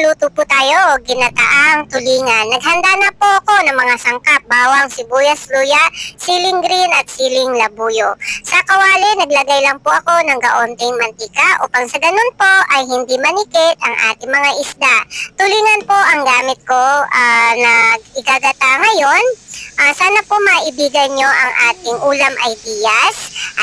magluluto po tayo, ginataang tulingan. Naghanda na po ako ng mga sangkap, bawang, sibuyas, luya, siling green at siling labuyo. Sa kawali, naglagay lang po ako ng kaunting mantika upang sa ganun po ay hindi manikit ang ating mga isda. Tulingan po ang gamit ko na igagata ngayon. Sana po maibigan nyo ang ating ulam ideas.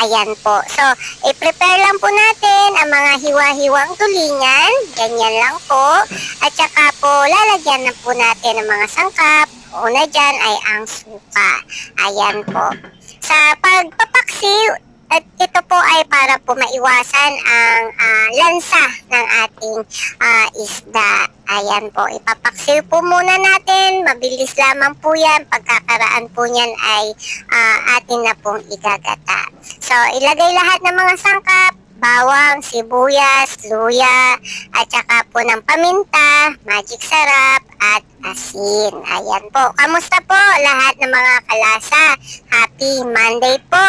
Ayan po. So, i-prepare lang po natin ang mga hiwa-hiwang tulingan. Ganyan lang po. At saka po, lalagyan na po natin ang mga sangkap. Una dyan ay ang suka. Ayan po. Sa pagpapaksiw, at ito po ay para po maiwasan ang lansa ng ating isda. Ayan po, ipapaksiw po muna natin. Mabilis lamang po yan. Pagkakaraan po niyan ay atin na pong igagata. So, ilagay lahat ng mga sangkap, bawang, sibuyas, luya, at saka po ng paminta, magic sarap, at asin. Ayan po. Kamusta po lahat ng mga kalasa? Happy Monday po.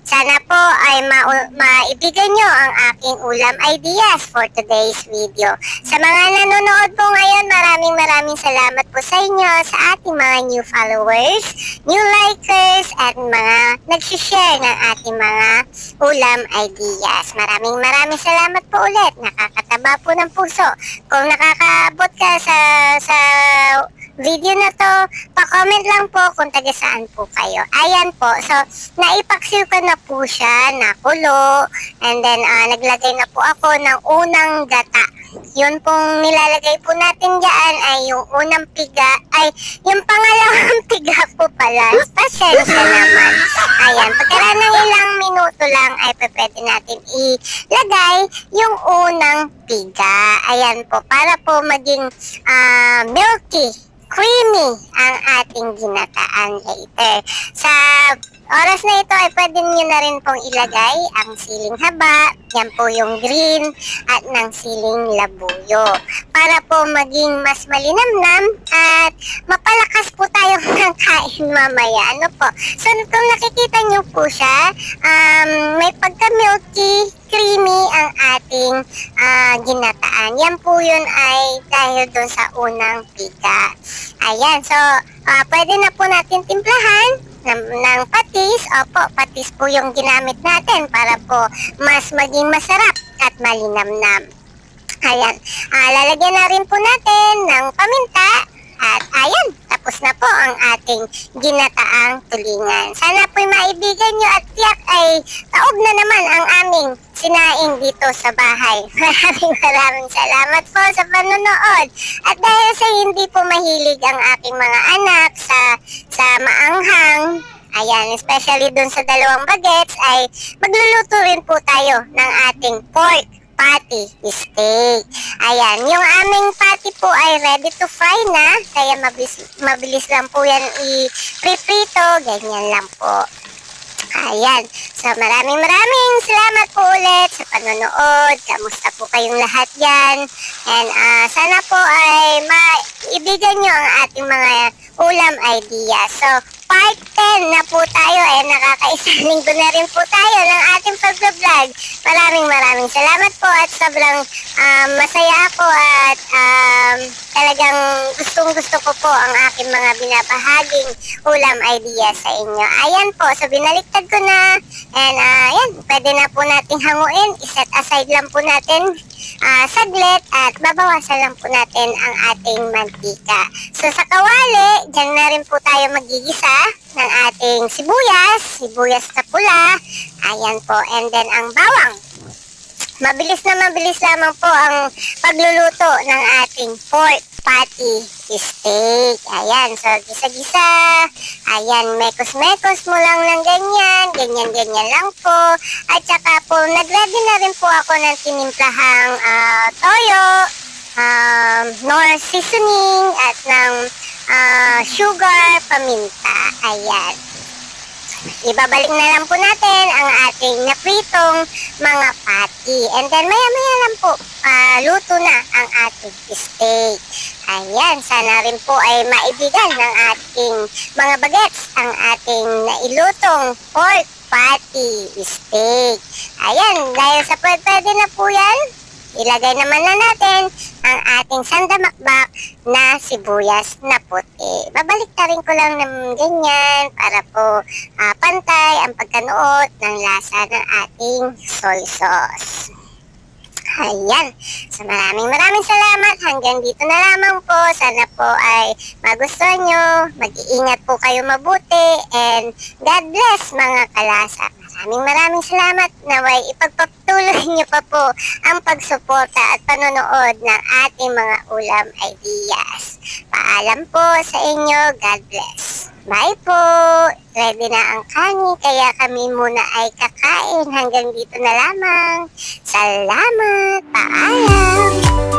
Sana po ay maibigan nyo ang aking ulam ideas for today's video. Sa mga nanonood po ngayon, maraming salamat po sa inyo, sa ating mga new followers, new likers, at mga nagsishare ng ating mga ulam ideas. Maraming salamat po ulit. Nakakataba po ng puso. Kung nakakaabot ka sa video na to, pa-comment lang po kung taga saan po kayo. Ayan po. So, naipaksiw ko na po siya, nakulo, and then naglagay na po ako ng unang gata. Yun pong nilalagay po natin dyan ay yung unang piga, ay yung pangalawang piga po pala. Pasensya naman. Ayan, pagkaraan ng ilang minuto lang ay pwede natin ilagay yung unang piga. Ayan po, para po maging milky, creamy ang ating ginataan later. Sa oras na ito ay pwede nyo na rin pong ilagay ang siling haba, yan po yung green, at ng siling labuyo. Para po maging mas malinamnam at mapalakas po tayo ng kain mamaya. Ano po? So kung nakikita nyo po siya, may pagka-milky, creamy ang ating ginataan. Yan po yun ay dahil doon sa unang piga. Ayan, so pwede na po natin timplahan ng patis. Opo, patis po yung ginamit natin para po mas maging masarap at malinamnam. Ayan, lalagyan na rin po natin ng paminta. At ayan, tapos na po ang ating ginataang tulingan. Sana po'y maibigan nyo at tiyak ay taob na naman ang aming sinaing dito sa bahay. Maraming salamat po sa panonood. At dahil sa hindi po mahilig ang aking mga anak sa maanghang, ayan, especially dun sa dalawang bagets, ay magluluto rin po tayo ng ating pork patty steak. Ayan, yung aming patty po ay ready to fry na, kaya mabilis lang po yan i-prito, ganyan lang po. Ayan, so maraming salamat po ulit sa panonood. Kamusta po kayong lahat dyan? And sana po ay maibigan nyo ang ating mga ulam ideas. So, part 10 na po tayo, nakakaisang linggo na rin po tayo ng ating pag-vlog. Maraming salamat po at sobrang masaya ako at talagang gustong-gusto ko po ang aking mga binabahaging ulam ideas sa inyo. Ayan po, so binaliktad ko na, and ayan, pwede na po nating hanguin. I-set aside lang po natin saglit at babawasan lang po natin ang ating mantika. So sa kawali, dyan na rin po tayo magigisa ng ating sibuyas na pula. Ayan po, and then ang bawang. Mabilis lamang po ang pagluluto ng ating pork patty steak. Ayan, so gisa-gisa. Ayan, mekos-mekos mo lang ng ganyan lang po. At saka po, nag-ready na rin po ako ng tinimplahang toyo, nor seasoning, at ng sugar, paminta. Ayan. Ibabalik na lang po natin ang ating napritong mga patty. And then maya lang po, luto na ang ating steak. Ayan, sana rin po ay maibigan ng ating mga bagets ang ating nailutong pork patty steak. Ayan, dahil sa pwede na po yan, ilagay naman na natin ang ating ating sandamakbak na sibuyas na puti. Babalik na rin ko lang ng ganyan para po pantay ang pagkanuot ng lasa ng ating soy sauce. Ayan. So maraming salamat. Hanggang dito na lamang po. Sana po ay magustuhan nyo. Mag-iingat po kayo mabuti. And God bless mga kalasa. Maraming salamat. Naway ipagpatuloy nyo pa po ang pagsuporta at panonood ng ating mga ulam ideas. Paalam po sa inyo. God bless. Bye po! Ready na ang kanin, kaya kami muna ay kakain. Hanggang dito na lamang. Salamat! Paalam!